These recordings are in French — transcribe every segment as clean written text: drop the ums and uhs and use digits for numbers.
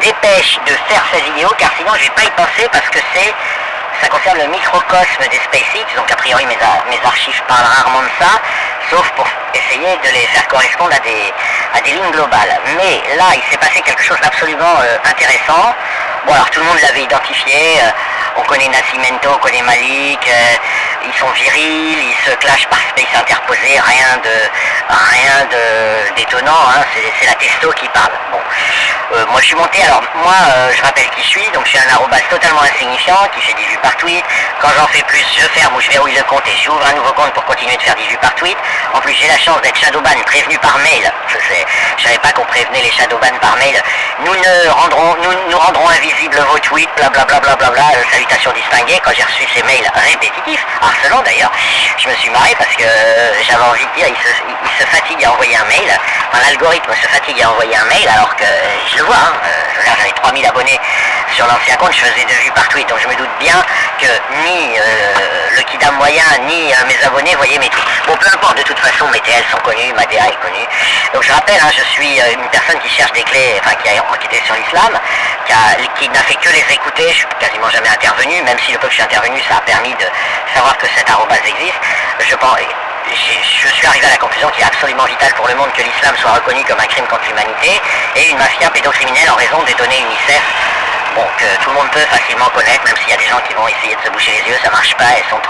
dépêche de faire cette vidéo, car sinon je vais pas y penser, parce que ça concerne le microcosme des SpaceX, donc a priori mes archives parlent rarement de ça, sauf pour essayer de les faire correspondre à des lignes globales. Mais là, il s'est passé quelque chose d'absolument intéressant. Bon, alors tout le monde l'avait identifié, on connaît Nascimento, on connaît Malik, ils sont virils, ils se clashent par space interposé, rien de d'étonnant, hein, c'est la testo qui parle. Bon, moi je suis monté, alors moi je rappelle qui je suis, donc je suis un arrobas totalement insignifiant, qui fait 10 vues par tweet. Quand j'en fais plus, je ferme ou je verrouille le compte et j'ouvre un nouveau compte pour continuer de faire 10 vues par tweet. En plus j'ai la chance d'être shadowban prévenu par mail, je savais pas qu'on prévenait les shadowban par mail. Nous rendrons invisibles vos tweets, blablabla, salutations distinguées. Quand j'ai reçu ces mails répétitifs, harcelants d'ailleurs, je me suis marré parce que j'avais envie de dire, il se fatigue à envoyer un mail, enfin, l'algorithme se fatigue à envoyer un mail, alors que je le vois, hein, j'avais 3000 abonnés sur l'ancien compte, je faisais 2 vues par tweet, donc je me doute bien que ni le kidam moyen, ni mes abonnés voyaient mes tweets. Bon, peu importe, de toute façon, mes TL sont connus, ma DA est connue. Donc je rappelle, hein, je suis une personne qui cherche des clés, enfin qui a enquêté sur l'islam, qui n'a fait que les écouter, je suis quasiment jamais intervenu, même si le peu que je suis intervenu, ça a permis de savoir que cet arrobas existe. Je suis arrivé à la conclusion qu'il est absolument vital pour le monde que l'islam soit reconnu comme un crime contre l'humanité et une mafia pédocriminelle en raison des données UNICEF. Bon, que tout le monde peut facilement connaître, même s'il y a des gens qui vont essayer de se boucher les yeux, ça marche pas, elles sont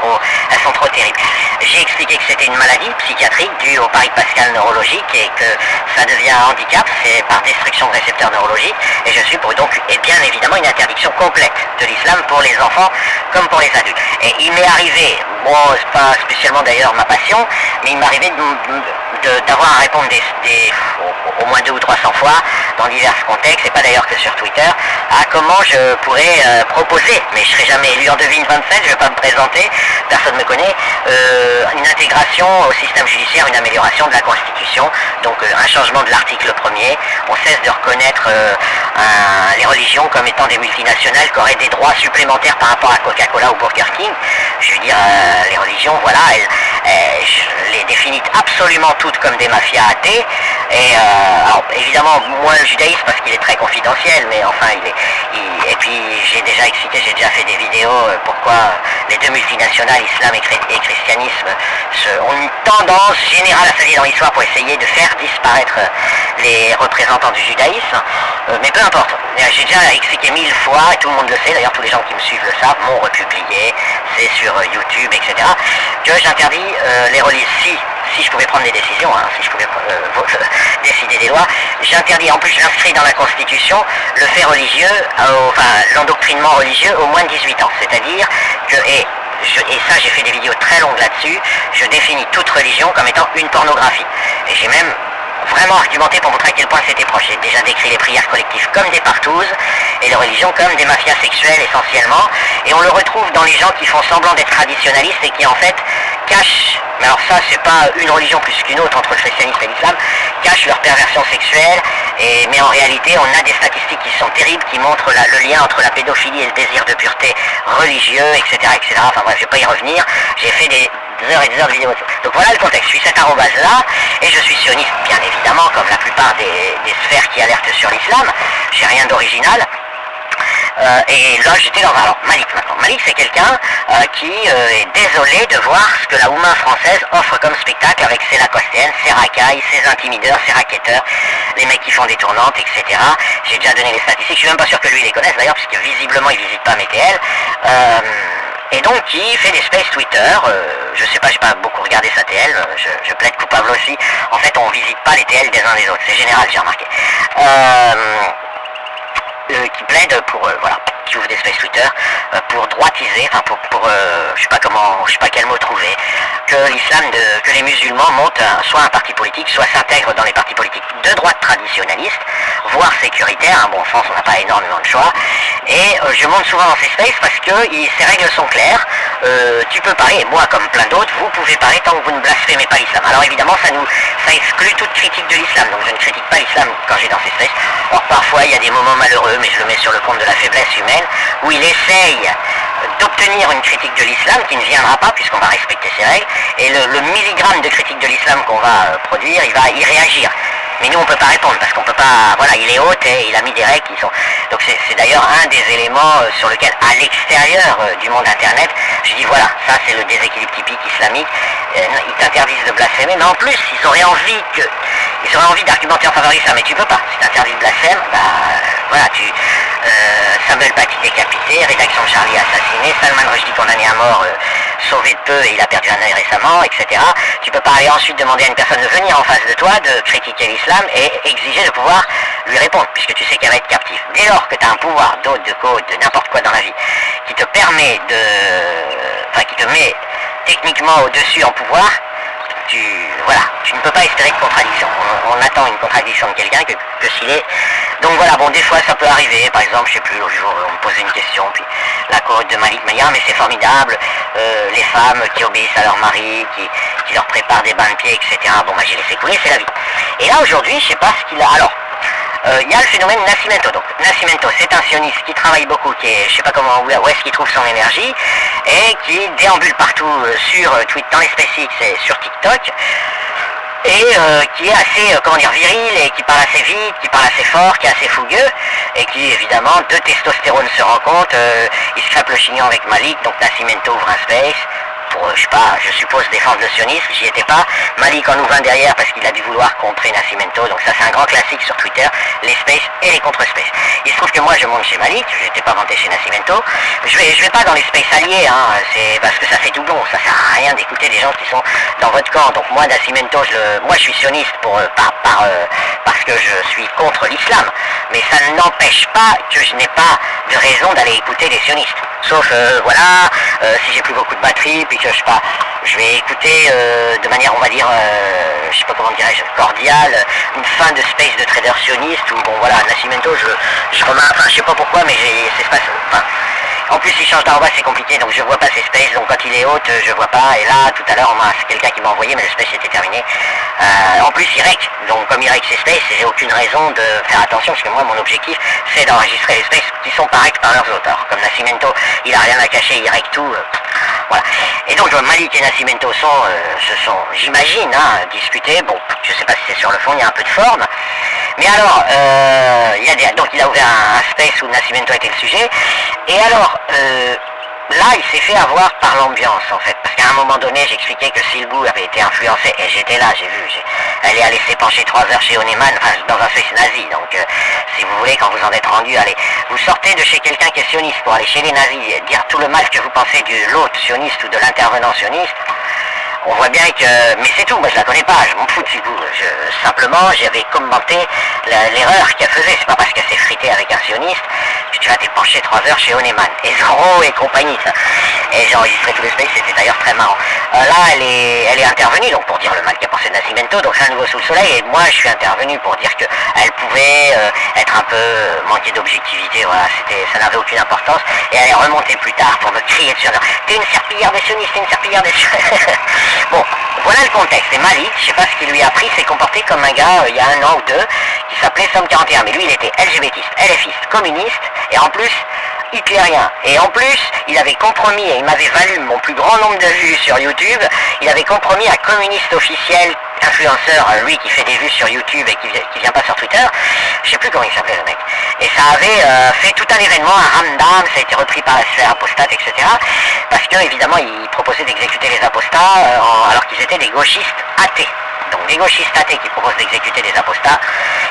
trop terribles. J'ai expliqué que c'était une maladie psychiatrique due au pari de Pascal neurologique et que ça devient un handicap, c'est par destruction de récepteurs neurologiques, et je suis pour donc, et bien évidemment, une interdiction complète de l'islam pour les enfants comme pour les adultes. Et il m'est arrivé, bon, c'est pas spécialement d'ailleurs ma passion, mais il m'est arrivé d'avoir à répondre au moins 200 ou 300 fois, dans divers contextes, et pas d'ailleurs que sur Twitter, à comment je pourrais proposer, mais je serai jamais élu en 2027, je vais pas me présenter, personne ne me connaît, une intégration au système judiciaire, une amélioration de la Constitution, donc un changement de l'article 1er, on cesse de reconnaître les religions comme étant des multinationales qui auraient des droits supplémentaires par rapport à Coca-Cola ou Burger King. Je veux dire, les religions, voilà, je les définis absolument toutes comme des mafias athées, et alors, évidemment, moins le judaïsme parce qu'il est très confidentiel, mais enfin, et puis j'ai déjà fait des vidéos pourquoi les deux multinationales, islam et christianisme, ont une tendance générale à s'allier dans l'histoire pour essayer de faire disparaître les représentants du judaïsme, mais peu importe, j'ai déjà expliqué 1000 fois, et tout le monde le sait, d'ailleurs tous les gens qui me suivent le savent, m'ont republié, c'est sur YouTube, etc., que j'interdis les religions, si je pouvais prendre des décisions, hein, si je pouvais décider des lois, j'interdis, en plus je l'inscris dans la Constitution, le fait religieux, l'endoctrinement religieux au moins de 18 ans, c'est-à-dire que, et ça j'ai fait des vidéos très longues là-dessus, je définis toute religion comme étant une pornographie, et j'ai même vraiment argumenté pour montrer à quel point c'était proche. J'ai déjà décrit les prières collectives comme des partouzes et les religions comme des mafias sexuelles essentiellement, et on le retrouve dans les gens qui font semblant d'être traditionnalistes et qui en fait cachent, mais alors ça c'est pas une religion plus qu'une autre entre le christianisme et l'islam, cachent leur perversion sexuelle, mais en réalité on a des statistiques qui sont terribles qui montrent le lien entre la pédophilie et le désir de pureté religieux, etc. Enfin bref, je vais pas y revenir, j'ai fait des heures et des heures de vidéos. Donc voilà le contexte, je suis cet arrobase là, et je suis sioniste bien évidemment, comme la plupart des sphères qui alertent sur l'islam, j'ai rien d'original. Et là j'étais dans Malik maintenant. Malik c'est quelqu'un qui est désolé de voir ce que la Oumma française offre comme spectacle avec ses lacostéennes, ses racailles, ses intimideurs, ses racketteurs, les mecs qui font des tournantes, etc. J'ai déjà donné les statistiques, je suis même pas sûr que lui les connaisse d'ailleurs, puisque visiblement il visite pas mes TL. Et donc qui fait des space Twitter, je sais pas, j'ai pas beaucoup regardé sa TL, je plaide coupable aussi. En fait on visite pas les TL des uns des autres, c'est général, j'ai remarqué. Qui plaide pour, qui ouvre des space Twitter, pour droitiser, enfin je sais pas quel mot trouver, que que les musulmans montent soit un parti politique, soit s'intègrent dans les partis politiques de droite traditionnalistes, voire sécuritaires, bon en France on n'a pas énormément de choix, et je monte souvent dans ces spaces parce que ces règles sont claires, tu peux parler, et moi comme plein d'autres, vous pouvez parler tant que vous ne blasphémez pas l'islam. Alors évidemment ça exclut toute critique de l'islam, donc je ne critique pas l'islam quand j'ai dans ces spaces. Alors parfois il y a des moments malheureux, mais je le mets sur le compte de la faiblesse humaine, où il essaye d'obtenir une critique de l'islam qui ne viendra pas puisqu'on va respecter ses règles, et le milligramme de critique de l'islam qu'on va produire, il va y réagir. Mais nous on peut pas répondre parce qu'on peut pas, voilà, il est hôte et il a mis des règles qui sont... Donc c'est d'ailleurs un des éléments sur lequel, à l'extérieur du monde internet, je dis voilà, ça c'est le déséquilibre typique islamique, ils t'interdisent de blasphémer, mais en plus ils auraient envie d'argumenter en faveur de ça, mais tu peux pas, si t'interdis de blasphème, bah voilà, Samuel Paty décapité, rédaction Charlie assassiné, Salman Rushdie condamné à mort, sauvé de peu et il a perdu un œil récemment, etc. Tu peux pas aller ensuite demander à une personne de venir en face de toi, de critiquer l'islam et exiger de pouvoir lui répondre, puisque tu sais qu'elle va être captive. Dès lors que tu as un pouvoir d'autre, de code, de n'importe quoi dans la vie, qui te permet qui te met techniquement au-dessus en pouvoir, tu ne peux pas espérer de contradiction. On attend une contradiction de quelqu'un que s'il est... Donc voilà, bon, des fois ça peut arriver, par exemple, je sais plus, l'autre jour on me posait une question, puis la cohorte de Malik m'a dit, ah mais c'est formidable, les femmes qui obéissent à leur mari, qui leur préparent des bains de pieds, etc. Bon, bah j'ai laissé couler, c'est la vie. Et là aujourd'hui, je sais pas ce qu'il a... Alors, il y a le phénomène Nascimento. Donc Nascimento, c'est un sioniste qui travaille beaucoup, qui est, je sais pas comment, où est-ce qu'il trouve son énergie, et qui déambule partout sur Twitter, dans les SpaceX et sur TikTok, et qui est assez, viril, et qui parle assez vite, qui parle assez fort, qui est assez fougueux, et qui évidemment, de testostérone se rencontrent, il se frappe le chignon avec Malik, donc Nascimento ouvre un space, pour, je sais pas, je suppose défendre le sionisme, j'y étais pas. Malik en ouvre un derrière parce qu'il a dû vouloir contrer Nascimento, donc ça c'est un grand classique sur Twitter, les spaces et les contre-spaces. Il se trouve que moi je monte chez Malik, je n'étais pas vanté chez Nascimento, je vais pas dans les spaces alliés, hein, c'est parce que ça fait doublon, ça sert à rien d'écouter des gens qui sont dans votre camp. Donc moi Nascimento, moi je suis sioniste parce que je suis contre l'islam, mais ça n'empêche pas que je n'ai pas de raison d'aller écouter les sionistes. Sauf, si j'ai plus beaucoup de batterie, puis que je vais écouter de manière, on va dire, je sais pas comment dirais-je, cordiale, une fin de space de trader sioniste, où, bon, voilà, Nascimento, je remarque, enfin, je sais pas pourquoi, mais en plus, il change d'endroit, c'est compliqué, donc je vois pas ses spaces, donc quand il est haute, je vois pas, et là, tout à l'heure, c'est quelqu'un qui m'a envoyé, mais le space était terminé. En plus, il rec, donc comme il rec ses spaces, j'ai aucune raison de faire attention, parce que moi, mon objectif, c'est d'enregistrer les spaces qui sont pareils par leurs auteurs. Comme Nascimento, il a rien à cacher, il rec tout, voilà. Et donc, Malik et Nascimento se sont, j'imagine, disputés, bon, je sais pas si c'est sur le fond, il y a un peu de forme, mais alors, donc il a ouvert un space où Nascimento était le sujet, et alors, là, il s'est fait avoir par l'ambiance, en fait, parce qu'à un moment donné, j'expliquais que Silbou avait été influencé, et j'étais là, j'ai vu, elle est allée s'épancher 3 heures chez Oneman, enfin, dans un space nazi, donc, si vous voulez, quand vous en êtes rendu, allez, vous sortez de chez quelqu'un qui est sioniste pour aller chez les nazis, et dire tout le mal que vous pensez de l'hôte sioniste ou de l'intervenant sioniste, on voit bien que... Mais c'est tout, moi je la connais pas, je m'en fous de Silbou. Simplement, j'avais commenté l'erreur qu'elle faisait. C'est pas parce qu'elle s'est fritée avec un sioniste que tu vas t'épancher 3 heures chez Oneman. Et Zorro et compagnie, ça. Et j'ai enregistré tous les spaces, c'était d'ailleurs très marrant. Là, elle est intervenue, donc pour dire le mal qu'a pensé de Nascimento, donc c'est un nouveau sous le soleil, et moi je suis intervenu pour dire qu'elle pouvait être un peu manquer d'objectivité, voilà, ça n'avait aucune importance, et elle est remontée plus tard pour me crier dessus, t'es une serpillière des sionistes, t'es une serpillière des sionistes. Bon, voilà le contexte. Et Malik, je sais pas ce qu'il lui a pris, s'est comporté comme un gars, il y a 1 an ou 2, qui s'appelait Somme 41, mais lui il était LGBTiste, LFiste, communiste, et en plus, hitlérien. Et en plus, il avait compromis, et il m'avait valu mon plus grand nombre de vues sur YouTube, il avait compromis un communiste officiel, influenceur, lui qui fait des vues sur YouTube et qui vient pas sur Twitter, je sais plus comment il s'appelait le mec. Et ça avait fait tout un événement, un ramdam, ça a été repris par la sphère apostate, etc. Parce que évidemment, il proposait d'exécuter les apostats alors qu'ils étaient des gauchistes athées. Donc des gauchistes athées qui proposent d'exécuter des apostats,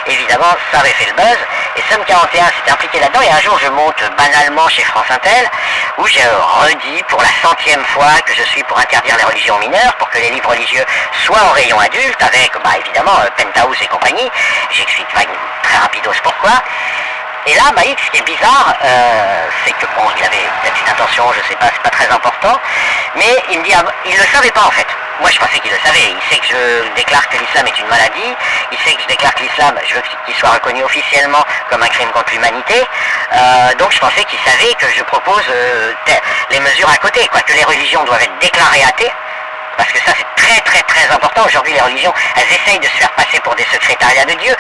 évidemment ça avait fait le buzz, et Somme 41 s'était impliqué là-dedans, et un jour je monte banalement chez France Intel, où je redis pour la 100e fois que je suis pour interdire les religions mineures, pour que les livres religieux soient en rayon adulte, avec évidemment Penthouse et compagnie, j'explique très rapidos pourquoi. Et là, Malik, ce qui est bizarre, c'est que bon, il avait peut-être une intention, je sais pas, c'est pas très important, mais il me dit, il le savait pas en fait. Moi je pensais qu'il le savait, il sait que je déclare que l'islam est une maladie, il sait que je déclare que l'islam, je veux qu'il soit reconnu officiellement comme un crime contre l'humanité, donc je pensais qu'il savait que je propose les mesures à côté, quoi, que les religions doivent être déclarées athées, parce que ça c'est très très très important. Aujourd'hui les religions, elles essayent de se faire passer pour des secrétariats de Dieu,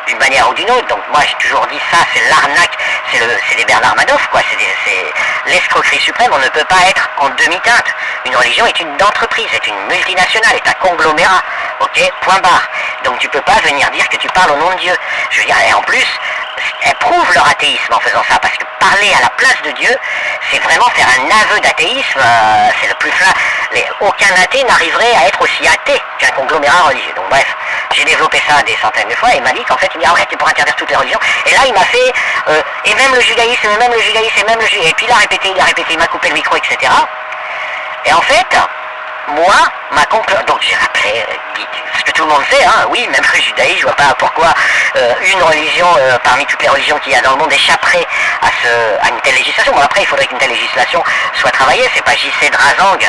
d'une manière ou d'une autre. Donc moi j'ai toujours dit ça, c'est l'arnaque, c'est des Bernard Madoff, quoi. C'est l'escroquerie suprême. On ne peut pas être en demi-teinte. Une religion est une entreprise, est une multinationale, est un conglomérat. Ok, point barre. Donc tu peux pas venir dire que tu parles au nom de Dieu. Je veux dire, et en plus, elles prouvent leur athéisme en faisant ça, parce que parler à la place de Dieu, c'est vraiment faire un aveu d'athéisme, c'est le plus flat. Aucun athée n'arriverait à être aussi athée qu'un conglomérat religieux. Donc bref, j'ai développé ça des centaines de fois, et Malik, en fait, il me dit, arrête, tu pourras interdire toutes les religions. Et là, il m'a fait, et même le judaïsme, et même le judaïsme, et même le judaïsme. Et puis il a répété, il m'a coupé le micro, etc. Et en fait, moi, ma conclusion, donc j'ai rappelé ce que tout le monde sait, hein, oui, même le judaïsme, je vois pas pourquoi une religion parmi toutes les religions qu'il y a dans le monde échapperait à une telle législation. Bon, après, il faudrait qu'une telle législation soit travaillée, c'est pas J.C. Drazang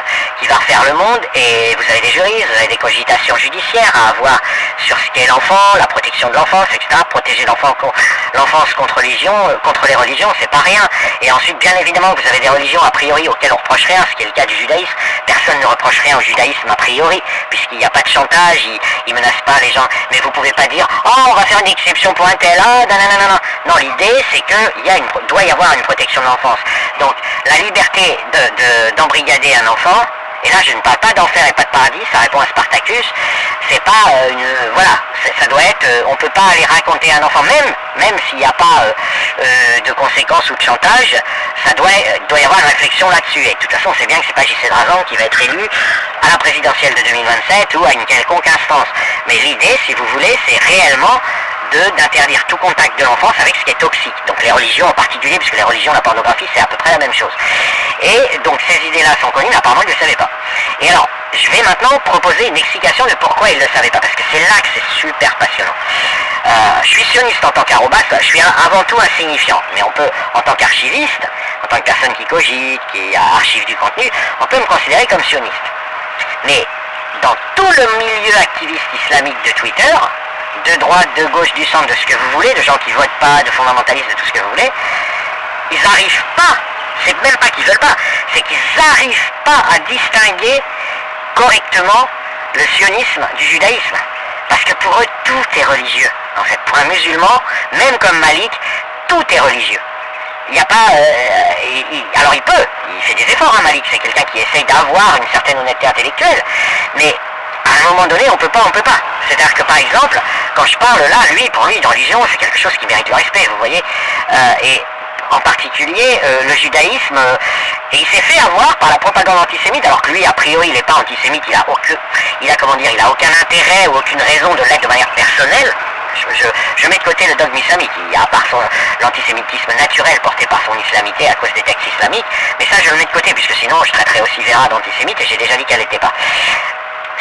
qui va refaire le monde, et vous avez des juristes, vous avez des cogitations judiciaires à avoir sur ce qu'est l'enfant, la protection de l'enfance, etc. Protéger l'enfance contre les religions, c'est pas rien. Et ensuite, bien évidemment, vous avez des religions a priori auxquelles on reproche rien, ce qui est le cas du judaïsme. Personne ne reproche rien au judaïsme a priori, puisqu'il n'y a pas de chantage, il menace pas les gens. Mais vous pouvez pas dire, oh, on va faire une exception pour un tel, ah, non. Non, l'idée, c'est qu'il doit y avoir une protection de l'enfance. Donc, la liberté d'embrigader un enfant, et là, je ne parle pas d'enfer et pas de paradis, ça répond à Spartacus, c'est pas voilà, ça doit être, on peut pas aller raconter à un enfant, même s'il n'y a pas de conséquences ou de chantage, doit y avoir une réflexion là-dessus. Et de toute façon, on sait bien que c'est pas J.C. Drazang qui va être élu à la présidentielle de 2027 ou à une quelconque instance. Mais l'idée, si vous voulez, c'est réellement d'interdire tout contact de l'enfance avec ce qui est toxique. Donc les religions en particulier, puisque les religions, la pornographie, c'est à peu près la même chose. Et donc ces idées-là sont connues, mais apparemment ils ne le savaient pas. Et alors, je vais maintenant proposer une explication de pourquoi ils ne le savaient pas, parce que c'est là que c'est super passionnant. Je suis sioniste en tant qu'arrobas, je suis avant tout insignifiant, mais on peut, en tant qu'archiviste, en tant que personne qui cogite, qui archive du contenu, on peut me considérer comme sioniste. Mais dans tout le milieu activiste islamique de Twitter, de droite, de gauche, du centre, de ce que vous voulez, de gens qui votent pas, de fondamentalistes, de tout ce que vous voulez, ils n'arrivent pas, c'est même pas qu'ils veulent pas, c'est qu'ils n'arrivent pas à distinguer correctement le sionisme du judaïsme. Parce que pour eux, tout est religieux. En fait, pour un musulman, même comme Malik, tout est religieux. Il n'y a pas... alors il fait des efforts, hein, Malik, c'est quelqu'un qui essaye d'avoir une certaine honnêteté intellectuelle, mais à un moment donné, on peut pas. C'est-à-dire que par exemple, quand je parle là, pour lui, une religion, c'est quelque chose qui mérite le respect, vous voyez. Et en particulier, le judaïsme, et il s'est fait avoir par la propagande antisémite, alors que lui, a priori, il n'est pas antisémite, il a aucun intérêt ou aucune raison de l'être de manière personnelle. Je mets de côté le dogme islamique, à part l'antisémitisme naturel porté par son islamité à cause des textes islamiques, mais ça je le mets de côté, puisque sinon je traiterais aussi Vera d'antisémite, et j'ai déjà dit qu'elle n'était pas.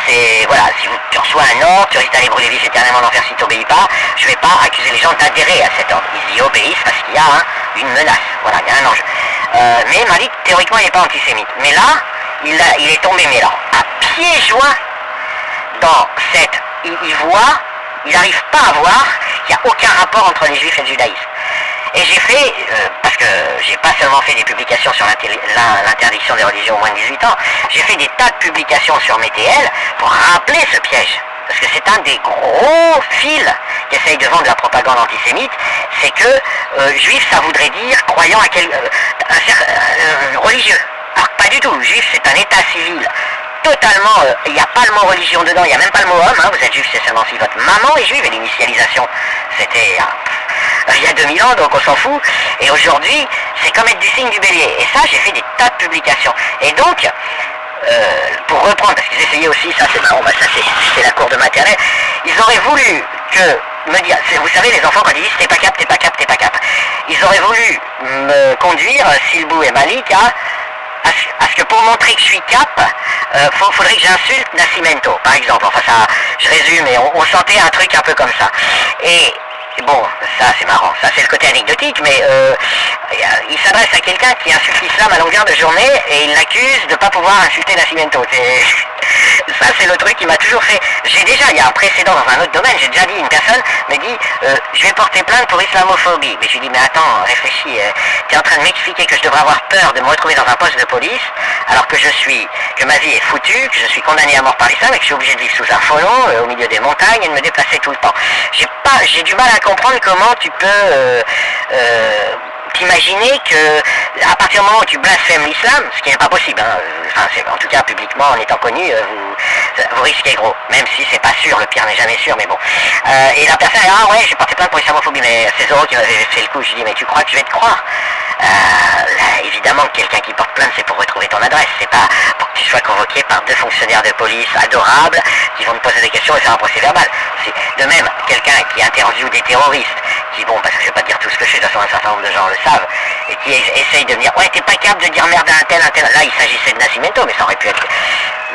C'est, voilà, si tu reçois un ordre, tu risques d'aller brûler vif éternellement en enfer si tu n'obéis pas, je ne vais pas accuser les gens d'adhérer à cet ordre. Ils y obéissent parce qu'il y a une menace, voilà, il y a un enjeu. Mais Malik, théoriquement, il n'est pas antisémite. Mais là, il est tombé, mais là, à pieds joints dans cette... Il n'arrive pas à voir qu'il n'y a aucun rapport entre les juifs et le judaïsme. Et j'ai fait, parce que j'ai pas seulement fait des publications sur l'interdiction des religions au moins de 18 ans, j'ai fait des tas de publications sur MTL pour rappeler ce piège. Parce que c'est un des gros fils qu'essaye de vendre la propagande antisémite, c'est que juif ça voudrait dire croyant à religieux. Alors pas du tout, juif c'est un état civil. Totalement, il n'y a pas le mot religion dedans, il n'y a même pas le mot homme, hein, vous êtes juif, c'est seulement si votre maman est juive, et l'initialisation, c'était il y a 2000 ans, donc on s'en fout, et aujourd'hui, c'est comme être du signe du bélier, et ça, j'ai fait des tas de publications, et donc, pour reprendre, parce qu'ils essayaient aussi, ça c'est marrant, ça c'est la cour de maternelle, ils auraient voulu me dire, vous savez, les enfants quand ils disent t'es pas cap, ils auraient voulu me conduire, Silbou et Malik, à ce que pour montrer que je suis cap, faudrait que j'insulte Nascimento, par exemple. Enfin ça, je résume, et on sentait un truc un peu comme ça. Et bon, ça c'est marrant, ça c'est le côté anecdotique, mais il s'adresse à quelqu'un qui insulte l'islam à longueur de journée et il l'accuse de ne pas pouvoir insulter Nascimento. Ça c'est le truc qui m'a toujours fait. Il y a un précédent dans un autre domaine, j'ai déjà dit, une personne me dit je vais porter plainte pour islamophobie. Mais je lui dis mais attends, réfléchis, tu es en train de m'expliquer que je devrais avoir peur de me retrouver dans un poste de police alors que ma vie est foutue, que je suis condamné à mort par l'islam et que je suis obligé de vivre sous un faux nom, au milieu des montagnes et de me déplacer tout le temps. J'ai du mal à comprendre comment tu t'imaginer que à partir du moment où tu blasphèmes l'islam, ce qui n'est pas possible, hein, enfin, en tout cas publiquement en étant connu, vous risquez gros, même si c'est pas sûr, le pire n'est jamais sûr, mais bon. Et la personne dit, ah ouais, j'ai porté plainte pour islamophobie, mais c'est Zoro qui m'avait fait le coup. Je lui dis, mais tu crois que je vais te croire? Là, évidemment que quelqu'un qui porte plainte, c'est pour retrouver ton adresse, c'est pas pour que tu sois convoqué par 2 fonctionnaires de police adorables qui vont te poser des questions et faire un procès verbal. De même, quelqu'un qui interviewe des terroristes, qui, bon, parce que je vais pas dire tout ce que je sais, de toute façon un certain nombre de gens le savent, et qui essaye de me dire, ouais, t'es pas capable de dire merde à un tel, là il s'agissait de Nascimento, mais ça aurait pu être...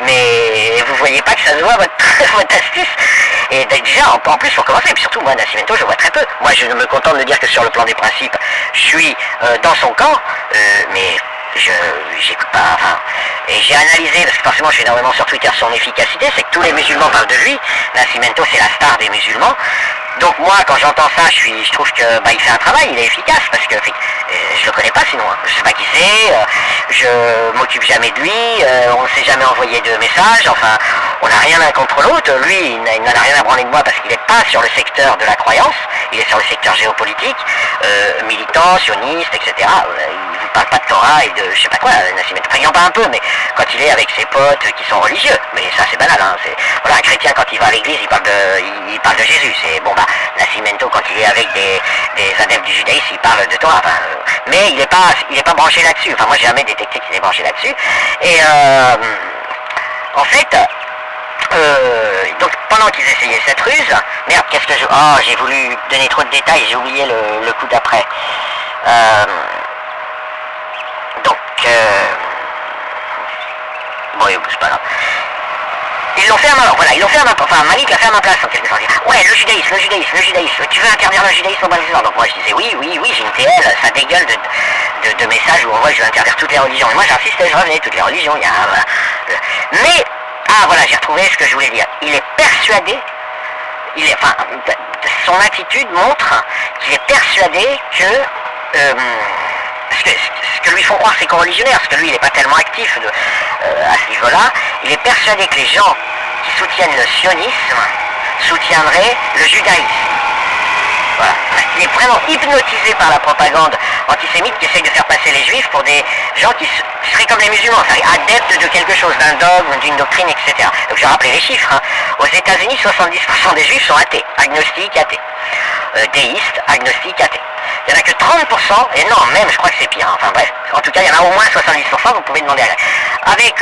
Mais vous voyez pas que ça se voit votre astuce. Et déjà, en plus, pour commencer, et puis surtout, moi, Nascimento, je vois très peu. Moi, je me contente de dire que sur le plan des principes, je suis dans son camp, mais j'écoute pas, enfin... Et j'ai analysé, parce que forcément, je suis énormément sur Twitter, son efficacité, c'est que tous les musulmans parlent de lui. Nascimento, c'est la star des musulmans. Donc moi, quand j'entends ça, je trouve que il fait un travail, il est efficace, parce que je le connais pas sinon, hein. Je sais pas qui c'est, je m'occupe jamais de lui, on ne s'est jamais envoyé de message, enfin, on n'a rien l'un contre l'autre. Lui, il n'en a rien à branler de moi parce qu'il n'est pas sur le secteur de la croyance, il est sur le secteur géopolitique, militant, sioniste, etc. Il vous parle pas de Torah et de je sais pas quoi, Nascimento. Enfin, il en parle un peu, mais quand il est avec ses potes qui sont religieux, mais ça c'est banal, hein. Voilà, un chrétien quand il va à l'église, il parle de Jésus, c'est bon. Nascimento, quand il est avec des adeptes du judaïsme, il parle de Torah, enfin, mais il n'est pas branché là-dessus. Enfin, moi, j'ai jamais détecté qu'il est branché là-dessus. Et en fait, donc pendant qu'ils essayaient cette ruse, merde, qu'est-ce que j'ai voulu donner trop de détails, j'ai oublié le coup d'après. Bon, c'est pas grave. Ils l'ont fait à Malik l'a fait à ma place en quelque sorte. Ouais, le judaïsme, tu veux interdire le judaïsme au Brésil? Donc moi je disais oui, j'ai une TL, ça dégueule de messages où on voit que je veux interdire toutes les religions. Et moi j'insistais, je revenais, toutes les religions, il y a un... Mais, voilà, j'ai retrouvé ce que je voulais dire. Il est persuadé, son attitude montre qu'il est persuadé que... ce que lui font croire ses coreligionnaires, parce que lui il n'est pas tellement actif à ce niveau-là, il est persuadé que les gens qui soutiennent le sionisme soutiendraient le judaïsme. Voilà. Il est vraiment hypnotisé par la propagande antisémite qui essaye de faire passer les juifs pour des gens qui seraient comme les musulmans, c'est-à-dire adeptes de quelque chose, d'un dogme, d'une doctrine, etc. Donc je rappelle les chiffres, hein. Aux États-Unis, 70% des juifs sont athées, agnostiques, athées. Déistes, agnostiques, athées. Il n'y en a que 30%, et non, même, je crois que c'est pire, hein. Enfin bref, en tout cas, il y en a au moins 70%, vous pouvez demander à... Avec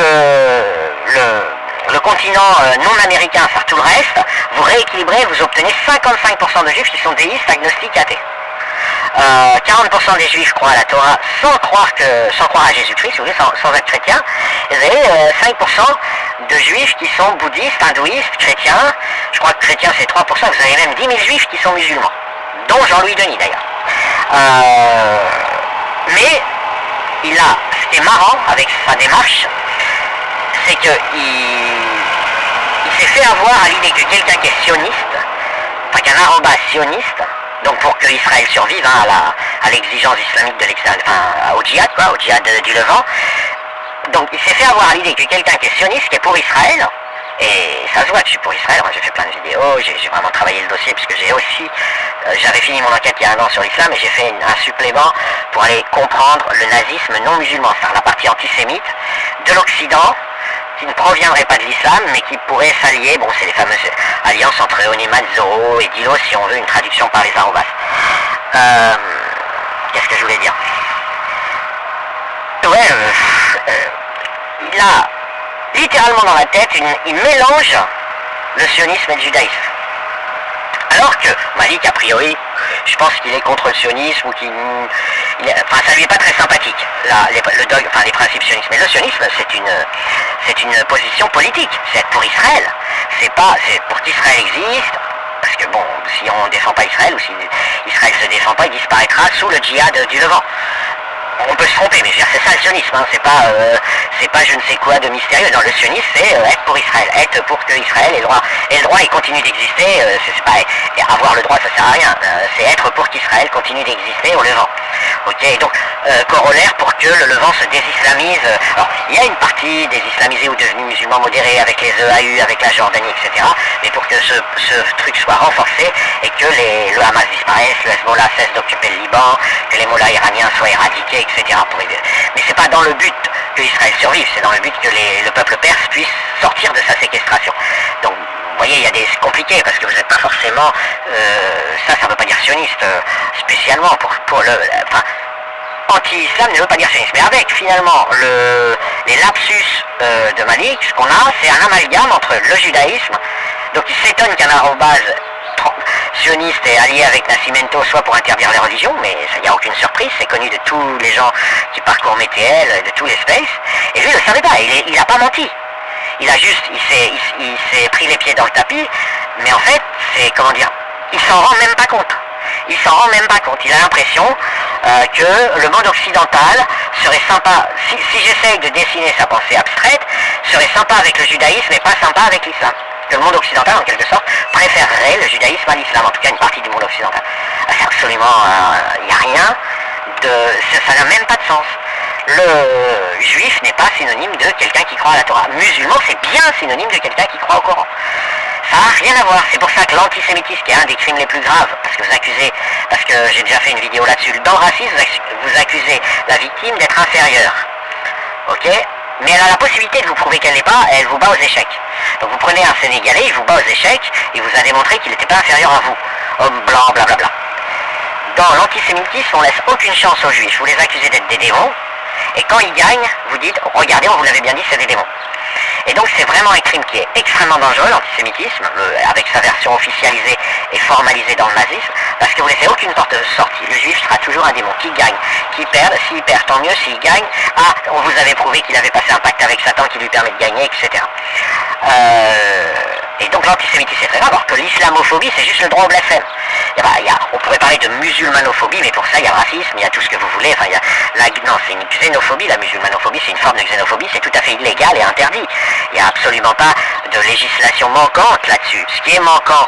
le continent non américain, faire tout le reste, vous rééquilibrez, vous obtenez 55% de juifs qui sont déistes, agnostiques, athées. 40% des juifs croient à la Torah sans croire à Jésus-Christ, vous voulez, sans être chrétien. Et vous avez 5% de juifs qui sont bouddhistes, hindouistes, chrétiens. Je crois que chrétiens c'est 3%, vous avez même 10 000 juifs qui sont musulmans, dont Jean-Louis Denis d'ailleurs. Mais ce qui est marrant avec sa démarche, c'est qu'il s'est fait avoir à l'idée que quelqu'un qui est sioniste, enfin qu'un arroba sioniste, donc pour que Israël survive, hein, à l'exigence islamique de au djihad, au djihad du Levant, donc il s'est fait avoir à l'idée que quelqu'un qui est sioniste, qui est pour Israël, et ça se voit que je suis pour Israël, moi j'ai fait plein de vidéos, j'ai vraiment travaillé le dossier, puisque j'avais fini mon enquête il y a un an sur l'islam, et j'ai fait un supplément pour aller comprendre le nazisme non musulman, c'est-à-dire la partie antisémite de l'Occident, qui ne proviendrait pas de l'islam, mais qui pourrait s'allier, bon c'est les fameuses alliances entre Onimat, Zoro et Dilo, si on veut une traduction par les arrobas. Qu'est-ce que je voulais dire? Ouais, il a littéralement dans la tête, il mélange le sionisme et le judaïsme. Alors que Malik, a priori, je pense qu'il est contre le sionisme ou ça lui est pas très sympathique, les principes sionistes. Mais le sionisme, c'est une position politique, c'est être pour Israël. C'est pour qu'Israël existe, parce que bon, si on ne défend pas Israël, ou si Israël ne se défend pas, il disparaîtra sous le djihad du Levant. On peut se tromper, mais je veux dire, c'est ça le sionisme, hein. C'est pas je ne sais quoi de mystérieux. Non, le sionisme, c'est être pour Israël, être pour que Israël ait le droit, il continue d'exister, c'est pas avoir le droit, ça sert à rien, c'est être pour qu'Israël continue d'exister au Levant. Ok, donc corollaire pour que le Levant se désislamise. Alors, il y a une partie des islamisés ou devenus musulmans modérés avec les EAU, avec la Jordanie, etc. Mais pour que ce truc soit renforcé et que le Hamas disparaisse, le Hezbollah cesse d'occuper le Liban, que les mollahs iraniens soit éradiqué, etc. Mais c'est pas dans le but que Israël survive, c'est dans le but que le peuple perse puisse sortir de sa séquestration. Donc, vous voyez, il y a des... c'est compliqué, parce que vous n'êtes pas forcément... ça ne veut pas dire sioniste, spécialement, pour le... Enfin, anti-islam ne veut pas dire sionisme. Mais avec, finalement, les lapsus de Malik, ce qu'on a, c'est un amalgame entre le judaïsme, donc il s'étonne qu'un arrobase sioniste est allié avec Nascimento, soit pour interdire les religions, mais il n'y a aucune surprise, c'est connu de tous les gens qui parcourent MTL, de tous les spaces, et lui il ne le savait pas, il n'a pas menti. Il a juste, il s'est pris les pieds dans le tapis, mais en fait, c'est, comment dire, il s'en rend même pas compte. Il s'en rend même pas compte. Il a l'impression que le monde occidental serait sympa, si j'essaye de dessiner sa pensée abstraite, serait sympa avec le judaïsme et pas sympa avec l'islam. Que le monde occidental, en quelque sorte, préférerait le judaïsme à l'islam, en tout cas une partie du monde occidental. C'est absolument, il n'y a rien ça n'a même pas de sens. Le juif n'est pas synonyme de quelqu'un qui croit à la Torah. Musulman, c'est bien synonyme de quelqu'un qui croit au Coran. Ça n'a rien à voir. C'est pour ça que l'antisémitisme, qui est un des crimes les plus graves, parce que vous accusez, parce que j'ai déjà fait une vidéo là-dessus, dans le racisme, vous accusez la victime d'être inférieure. Ok? Mais elle a la possibilité de vous prouver qu'elle n'est pas, et elle vous bat aux échecs. Donc vous prenez un Sénégalais, il vous bat aux échecs, et vous a démontré qu'il n'était pas inférieur à vous. Homme blanc, blablabla. Dans l'antisémitisme, on laisse aucune chance aux juifs. Vous les accusez d'être des démons, et quand ils gagnent, vous dites, regardez, on vous l'avait bien dit, c'est des démons. Et donc c'est vraiment un crime qui est extrêmement dangereux, l'antisémitisme, avec sa version officialisée et formalisée dans le nazisme, parce que vous laissez aucune porte de sortie. Le juif sera toujours un démon qui gagne, qui perd, s'il perd, tant mieux, s'il gagne, ah, on vous avait prouvé qu'il avait passé un pacte avec Satan qui lui permet de gagner, etc. Et donc l'antisémitisme c'est très grave, alors que l'islamophobie c'est juste le droit au blasphème. On pourrait parler de musulmanophobie, mais pour ça il y a le racisme, il y a tout ce que vous voulez, enfin, non, c'est une xénophobie, la musulmanophobie c'est une forme de xénophobie, c'est tout à fait illégal et interdit. Il n'y a absolument pas de législation manquante là-dessus. Ce qui est manquant,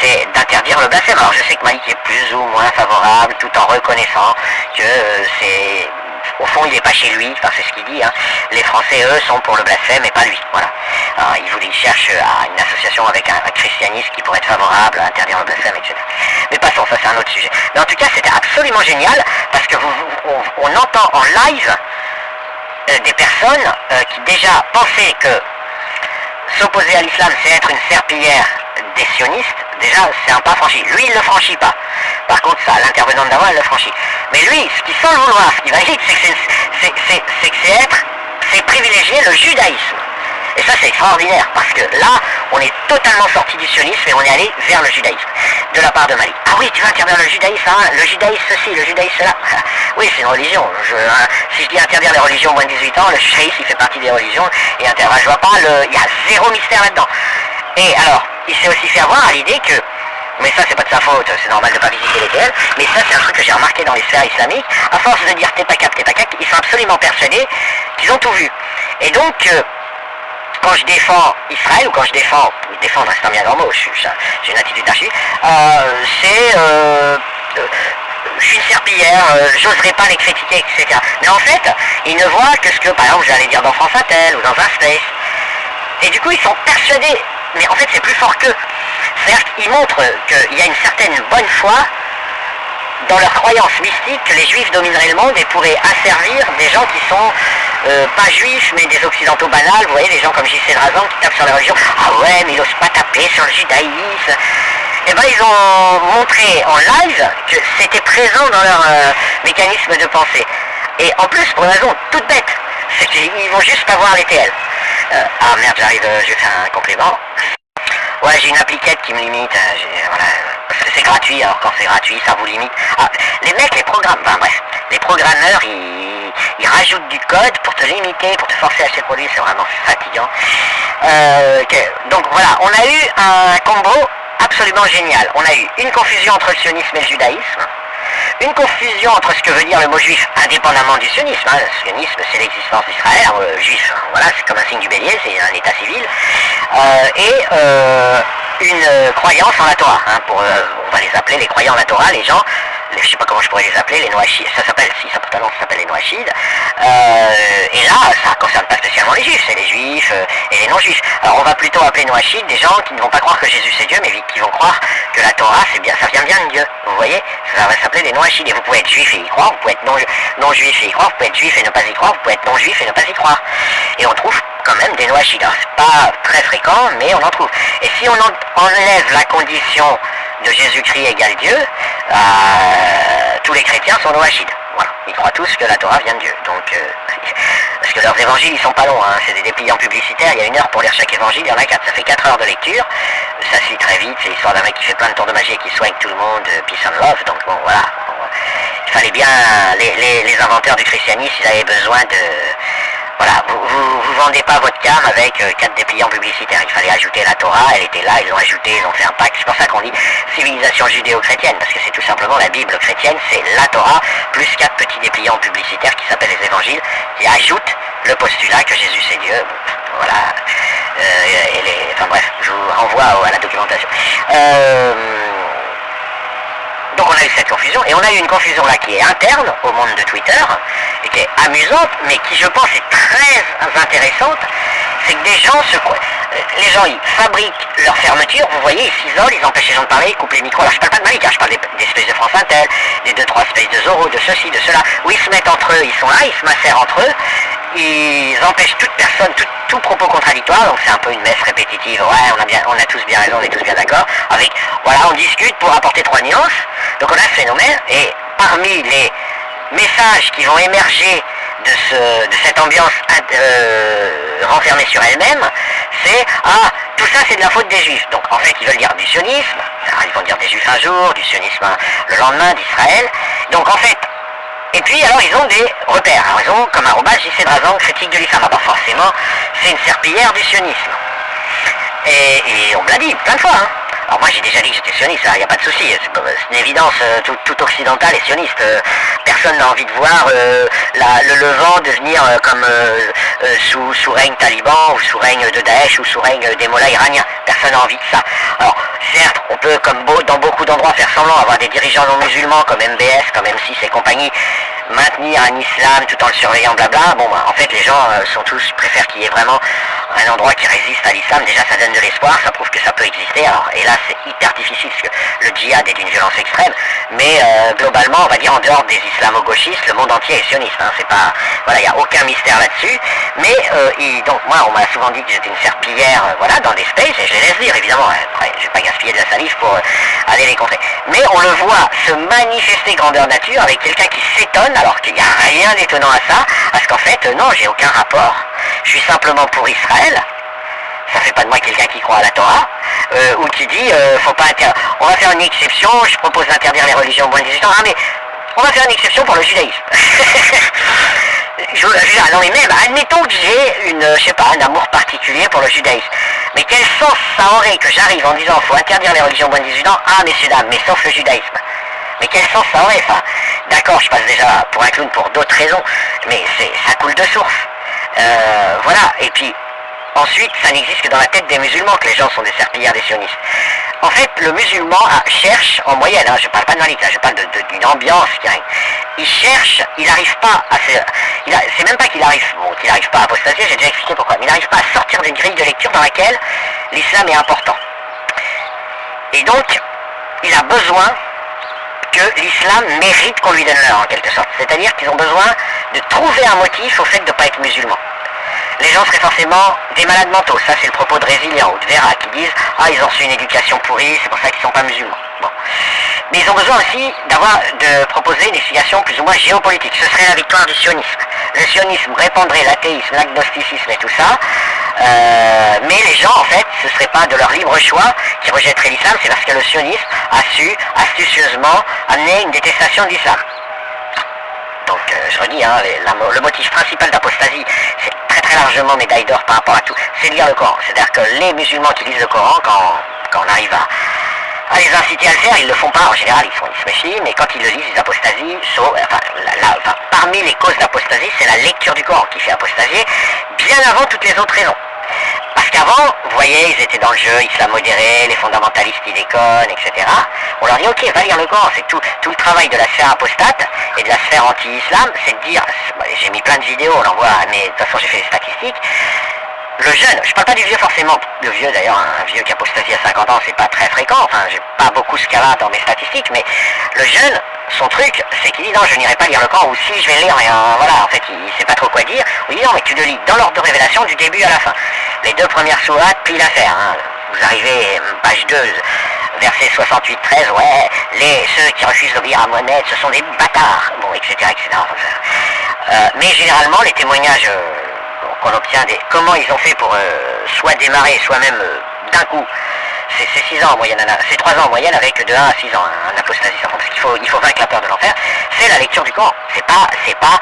c'est d'interdire le blasphème. Alors je sais que Malik est plus ou moins favorable, tout en reconnaissant que c'est... Au fond, il n'est pas chez lui, enfin c'est ce qu'il dit, hein. Les Français, eux, sont pour le blasphème et pas lui, voilà. Alors, il cherche une association avec un christianisme qui pourrait être favorable à interdire le blasphème, etc. Mais passons, ça c'est un autre sujet. Mais en tout cas, c'était absolument génial, parce que on entend en live des personnes qui déjà pensaient que s'opposer à l'islam, c'est être une serpillière des sionistes. Déjà, c'est un pas franchi. Lui, il ne le franchit pas. Par contre, ça, l'intervenante d'avant, elle le franchit. Mais lui, ce qui, sans le vouloir, ce qu'il va dire, c'est privilégier le judaïsme. Et ça, c'est extraordinaire, parce que là, on est totalement sorti du sionisme et on est allé vers le judaïsme, de la part de Malik. Ah oui, tu vas interdire le judaïsme, hein, le judaïsme ceci, le judaïsme cela. Oui, c'est une religion. Si je dis interdire les religions au moins de 18 ans, le judaïsme, il fait partie des religions, et je vois pas, il y a zéro mystère là-dedans. Et alors, il s'est aussi fait avoir à l'idée que, mais ça c'est pas de sa faute, c'est normal de ne pas visiter les TL, mais ça c'est un truc que j'ai remarqué dans les sphères islamiques, à force de dire t'es pas cap, ils sont absolument persuadés qu'ils ont tout vu. Et donc, quand je défends Israël, ou quand je défends c'est un bien grand mot, j'ai une attitude d'archi, je suis une serpillière, j'oserais pas les critiquer, etc. Mais en fait, ils ne voient que ce que, par exemple, j'allais dire dans France Intel ou dans un space. Et du coup, ils sont persuadés, mais en fait, c'est plus fort qu'eux. C'est-à-dire qu'ils montrent qu'il y a une certaine bonne foi dans leur croyance mystique que les juifs domineraient le monde et pourraient asservir des gens qui sont pas juifs, mais des occidentaux banals. Vous voyez, des gens comme J.C. Drazan qui tapent sur la religion. Ah ouais, mais ils n'osent pas taper sur le judaïsme. Et ben ils ont montré en live que c'était présent dans leur mécanisme de pensée. Et en plus, pour une raison toute bête, c'est qu'ils vont juste pas voir les TL. Ah merde, j'arrive, je vais faire un compliment. Ouais, j'ai une appliquette qui me limite, voilà, parce que c'est gratuit, alors quand c'est gratuit, ça vous limite. Ah, les mecs, les programmes, enfin bref, les programmeurs, ils rajoutent du code pour te limiter, pour te forcer à acheter le produit, c'est vraiment fatigant. Donc voilà, on a eu un combo absolument génial. On a eu une confusion entre le sionisme et le judaïsme, une confusion entre ce que veut dire le mot juif indépendamment du sionisme. Hein. Le sionisme, c'est l'existence d'Israël, juif, voilà, c'est comme un signe du bélier, c'est un état civil, une croyance en la Torah. Hein, on va les appeler les croyants en la Torah, les gens je sais pas comment je pourrais les appeler, les noachides, ça s'appelle, si ça porte un nom, ça s'appelle les noachides, et là, ça ne concerne pas spécialement les juifs, c'est les juifs et les non-juifs. Alors on va plutôt appeler noachides des gens qui ne vont pas croire que Jésus c'est Dieu, mais qui vont croire que la Torah, c'est bien, ça vient bien de Dieu, vous voyez, ça va s'appeler des noachides, et vous pouvez être juif et y croire, vous pouvez être non-juif et y croire, vous pouvez être juif et ne pas y croire, vous pouvez être non-juif et ne pas y croire, et on trouve quand même des noachides. Alors c'est pas très fréquent, mais on en trouve. Et si on enlève la condition de Jésus-Christ égale Dieu, tous les chrétiens sont noachides. Voilà. Ils croient tous que la Torah vient de Dieu. Donc, parce que leurs évangiles, ils sont pas longs, hein. C'est des dépliants publicitaires, il y a 1 heure pour lire chaque évangile, il y en a 4. Ça fait 4 heures de lecture, ça se lit très vite, c'est l'histoire d'un mec qui fait plein de tours de magie et qui soigne tout le monde, peace and love, donc bon, voilà. Il fallait bien, les inventeurs du christianisme, ils avaient besoin de... Voilà, vous vendez pas votre âme avec 4 dépliants publicitaires. Il fallait ajouter la Torah, elle était là, ils l'ont ajouté, ils ont fait un pacte. C'est pour ça qu'on dit civilisation judéo-chrétienne, parce que c'est tout simplement la Bible chrétienne, c'est la Torah, plus 4 petits dépliants publicitaires qui s'appellent les évangiles, qui ajoutent le postulat que Jésus c'est Dieu. Voilà. Enfin bref, je vous renvoie à la documentation. Donc on a eu cette confusion, et on a eu une confusion là qui est interne au monde de Twitter, et qui est amusante, mais qui je pense est très intéressante, c'est que des gens les gens ils fabriquent leur fermeture, vous voyez, ils s'isolent, ils empêchent les gens de parler, ils coupent les micros. Alors je parle pas de Malik, hein, je parle des spaces de France Intel, des 2-3 spaces de Zorro, de ceci, de cela, où ils se mettent entre eux, ils sont là, ils se macèrent entre eux, ils empêchent toute personne, tout propos contradictoire, donc c'est un peu une messe répétitive, ouais, on a tous bien raison, on est tous bien d'accord, avec, voilà, on discute pour apporter 3 nuances, donc on a ce phénomène, et parmi les messages qui vont émerger de cette ambiance renfermée sur elle-même, c'est « Ah, tout ça c'est de la faute des juifs ». Donc en fait ils veulent dire du sionisme, alors, ils vont dire des juifs un jour, du sionisme le lendemain, d'Israël. Donc en fait, et puis alors ils ont des repères, alors ils ont comme arrobase JC Drazan, critique de l'islam. Alors forcément c'est une serpillière du sionisme. Et on me l'a dit plein de fois, hein. Alors moi j'ai déjà dit que j'étais sioniste, il n'y a pas de souci, c'est une évidence, tout occidental est sioniste. Personne n'a envie de voir le Levant devenir comme sous règne taliban, ou sous règne de Daesh, ou sous règne des mollahs iraniens. Personne n'a envie de ça. Alors certes, on peut comme dans beaucoup d'endroits faire semblant, avoir des dirigeants non musulmans comme MBS, comme M6 et compagnie, maintenir un islam tout en le surveillant, blabla. Bon, en fait les gens préfèrent qu'il y ait vraiment un endroit qui résiste à l'islam. Déjà ça donne de l'espoir, ça prouve que ça peut exister. Alors, et là c'est hyper difficile parce que le djihad est d'une violence extrême, mais globalement on va dire en dehors des islamo-gauchistes, le monde entier est sioniste, hein. C'est pas, voilà, il n'y a aucun mystère là-dessus, mais donc moi on m'a souvent dit que j'étais une serpillière, voilà, dans des spaces, et je les laisse dire évidemment, après je vais pas gaspiller de la salive pour aller les contrer, mais on le voit se manifester grandeur nature avec quelqu'un qui s'étonne alors qu'il n'y a rien d'étonnant à ça, parce qu'en fait non, j'ai aucun rapport, je suis simplement pour Israël. Ça fait pas de moi quelqu'un qui croit à la Torah, ou qui dit faut pas on va faire une exception, je propose d'interdire les religions au moins de 18 ans. Ah mais on va faire une exception pour le judaïsme. Non mais même, admettons que j'ai un amour particulier pour le judaïsme. Mais quel sens ça aurait que j'arrive en disant faut interdire les religions au moins de 18 ans, ah messieurs dames, mais sauf le judaïsme. Mais quel sens ça aurait, enfin, d'accord, je passe déjà pour un clown pour d'autres raisons, mais ça coule de source. Voilà, et puis ensuite, ça n'existe que dans la tête des musulmans que les gens sont des serpillières des sionistes. En fait, le musulman cherche, en moyenne, hein, je parle pas de Malik, je parle d'une ambiance qui arrive. Il cherche, il n'arrive pas à c'est même pas qu'il arrive pas à apostasier, j'ai déjà expliqué pourquoi, mais il n'arrive pas à sortir d'une grille de lecture dans laquelle l'islam est important. Et donc, il a besoin que l'islam mérite qu'on lui donne l'heure, en quelque sorte. C'est-à-dire qu'ils ont besoin de trouver un motif au fait de ne pas être musulman. Les gens seraient forcément des malades mentaux. Ça, c'est le propos de Résilient ou de Vera qui disent « Ah, ils ont reçu une éducation pourrie, c'est pour ça qu'ils ne sont pas musulmans. » Bon. Mais ils ont besoin aussi de proposer une explication plus ou moins géopolitique. Ce serait la victoire du sionisme. Le sionisme répandrait l'athéisme, l'agnosticisme et tout ça. Mais les gens, en fait, ce ne serait pas de leur libre choix qui rejetteraient l'islam, c'est parce que le sionisme a su astucieusement amener une détestation de l'islam. Donc je redis, hein, le motif principal d'apostasie, c'est très largement médaille d'or par rapport à tout, c'est de lire le Coran. C'est-à-dire que les musulmans qui lisent le Coran, quand on arrive à les inciter à le faire, ils le font pas en général, ils se méfient, mais quand ils le lisent, ils apostasient. Parmi les causes d'apostasie, c'est la lecture du Coran qui fait apostasier, bien avant toutes les autres raisons. Parce qu'avant, vous voyez, ils étaient dans le jeu, islam modéré, les fondamentalistes ils déconnent, etc. On leur dit ok, va lire le Coran. C'est tout le travail de la sphère apostate et de la sphère anti-islam, c'est de dire, j'ai mis plein de vidéos, on en voit, mais de toute façon j'ai fait les statistiques. Le jeune, je parle pas du vieux forcément, le vieux d'ailleurs, un vieux qui apostasie à 50 ans, c'est pas très fréquent, enfin j'ai pas beaucoup ce cas-là dans mes statistiques, mais le jeune, son truc, c'est qu'il dit non, je n'irai pas lire le Coran, ou si je vais le lire, mais voilà, en fait il sait pas trop quoi dire, ou il dit non, mais tu le lis dans l'ordre de révélation du début à la fin. Les 2 premières sourates, puis l'affaire, hein. Vous arrivez, page 2, verset 68-13, ouais, ceux qui refusent d'obéir à Mohamed, ce sont des bâtards, bon, etc., etc. Mais généralement, les témoignages qu'on obtient, comment ils ont fait pour soit démarrer, soit même d'un coup, c'est 6 ans en moyenne, c'est 3 ans en moyenne avec de 1 à 6 ans, un apostasie sans fond, parce qu'il faut vaincre la peur de l'enfer, c'est la lecture du Coran, c'est pas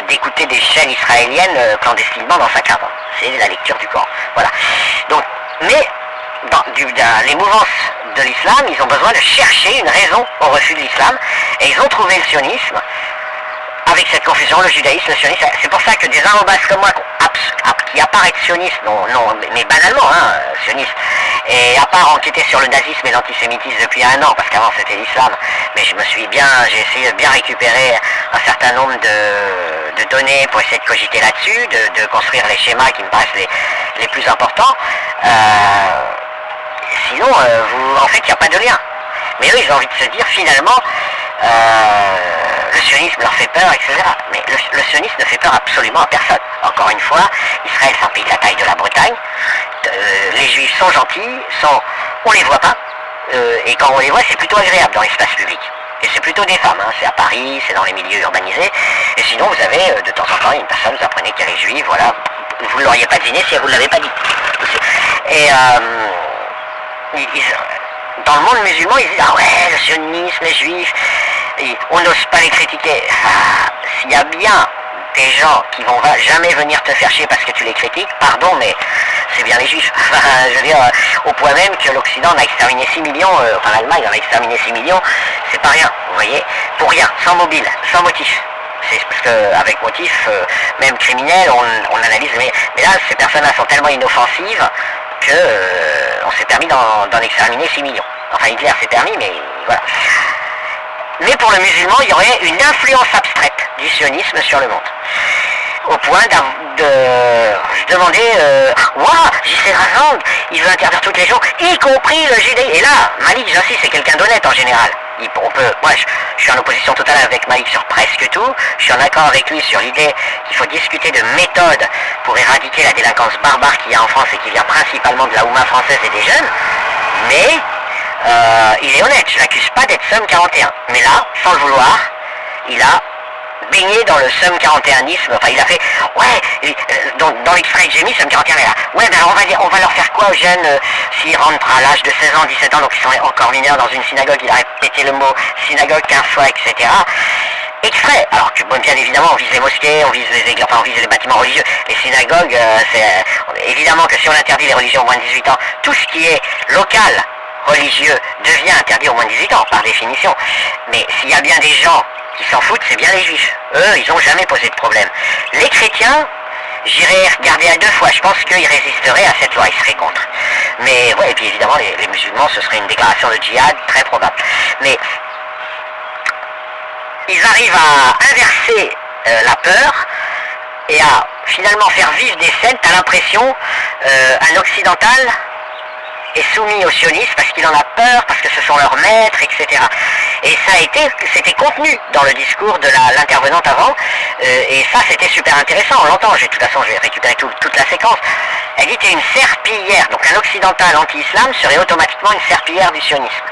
d'écouter des chaînes israéliennes clandestinement dans sa cave, c'est la lecture du Coran, voilà. Donc, mais les mouvances de l'islam, ils ont besoin de chercher une raison au refus de l'islam, et ils ont trouvé le sionisme, avec cette confusion, le judaïsme, le sionisme. C'est pour ça que des arrobas comme moi qui apparaissent sionistes, non, mais banalement, hein, sionistes, et à part enquêter sur le nazisme et l'antisémitisme depuis 1 an, parce qu'avant c'était l'islam, mais j'ai essayé de bien récupérer un certain nombre de données pour essayer de cogiter là-dessus, de construire les schémas qui me paraissent les plus importants. Sinon, en fait, il n'y a pas de lien. Mais eux, ils ont envie de se dire, finalement, le sionisme leur fait peur, etc. Mais le sionisme ne fait peur absolument à personne. Encore une fois, Israël, c'est un pays de la taille de la Bretagne. Les juifs sont gentils, on les voit pas. Et quand on les voit, c'est plutôt agréable dans l'espace public. Et c'est plutôt des femmes, hein. C'est à Paris, c'est dans les milieux urbanisés. Et sinon, vous avez de temps en temps une personne, vous apprenez qu'elle est juive, voilà. Vous ne l'auriez pas deviné si elle vous l'avait pas dit. Et dans le monde musulman, ils disent ah ouais, le sionisme, les juifs, on n'ose pas les critiquer. S'il y a bien des gens qui vont jamais venir te faire chier parce que tu les critiques, pardon, mais c'est bien les juifs. Je veux dire, au point même que l'Occident en a exterminé 6 millions, enfin l'Allemagne en a exterminé 6 millions, c'est pas rien, vous voyez, pour rien, sans mobile, sans motif. C'est parce qu'avec motif, même criminel, on analyse, mais là, ces personnes-là sont tellement inoffensives qu'on s'est permis d'en exterminer 6 millions. Enfin, Hitler s'est permis, mais voilà. Mais pour le musulman, il y aurait une influence abstraite du sionisme sur le monde. Au point de se demander, waouh, J.C. Razang, il veut interdire toutes les gens, y compris le judaïsme. Et là, Malik, j'insiste, c'est quelqu'un d'honnête en général. Moi, je suis en opposition totale avec Malik sur presque tout. Je suis en accord avec lui sur l'idée qu'il faut discuter de méthodes pour éradiquer la délinquance barbare qu'il y a en France et qui vient principalement de la Oumma française et des jeunes. Mais il est honnête, je l'accuse pas d'être Somme 41. Mais là, sans le vouloir, il a baigné dans le Somme 41isme. Enfin, il a fait, ouais, dans l'extrait que j'ai mis, Somme 41 est là. Ouais, ben alors on va leur faire quoi aux jeunes s'ils rentrent à l'âge de 16 ans, 17 ans, donc ils sont encore mineurs dans une synagogue, il a répété le mot synagogue 15 fois, etc. Extrait, alors que bon, bien évidemment on vise les mosquées, on vise les églises, enfin on vise les bâtiments religieux. Les synagogues, c'est évidemment que si on interdit les religions aux moins de 18 ans, tout ce qui est local, religieux, devient interdit aux moins de 18 ans, par définition. Mais s'il y a bien des gens qui s'en foutent, c'est bien les juifs. Eux, ils n'ont jamais posé de problème. Les chrétiens, j'irais regarder à 2 fois. Je pense qu'ils résisteraient à cette loi, ils seraient contre. Mais ouais, et puis évidemment, les musulmans, ce serait une déclaration de djihad très probable. Mais ils arrivent à inverser la peur et à finalement faire vivre des scènes. T'as l'impression, un occidental est soumis au sionisme parce qu'il en a peur, parce que ce sont leurs maîtres, etc. Et c'était contenu dans le discours de l'intervenante avant, et ça c'était super intéressant, on l'entend, de toute façon je vais récupérer toute la séquence. Elle dit t'es une serpillière, donc un occidental anti-islam serait automatiquement une serpillière du sionisme.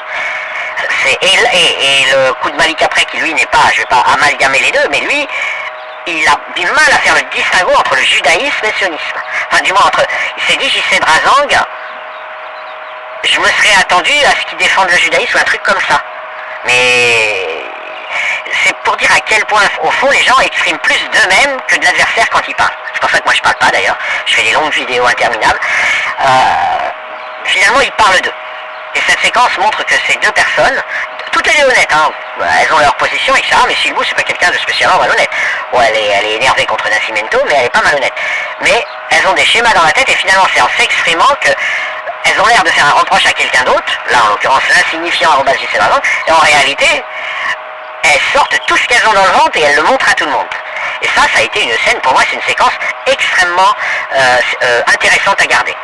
Et le coup de Malik après, qui lui n'est pas, je vais pas amalgamer les deux, mais lui, il a du mal à faire le distinguo entre le judaïsme et le sionisme. Enfin du moins il s'est dit J.C. Razang, je me serais attendu à ce qu'ils défendent le judaïsme ou un truc comme ça. Mais c'est pour dire à quel point, au fond, les gens expriment plus d'eux-mêmes que de l'adversaire quand ils parlent. C'est pour ça que moi je parle pas d'ailleurs. Je fais des longues vidéos interminables. Finalement, ils parlent d'eux. Et cette séquence montre que ces 2 personnes, toutes elles sont honnêtes, hein. Elles ont leur position, etc. Mais Silbou, c'est pas quelqu'un de spécialement malhonnête. Bon, elle est énervée contre Nascimento, mais elle est pas malhonnête. mais elles ont des schémas dans la tête et finalement c'est en s'exprimant qu'elles ont l'air de faire un reproche à quelqu'un d'autre, là en l'occurrence l'insignifiant @jcdragon, et en réalité elles sortent tout ce qu'elles ont dans le ventre et elles le montrent à tout le monde. Et ça a été une scène, pour moi c'est une séquence extrêmement intéressante à garder.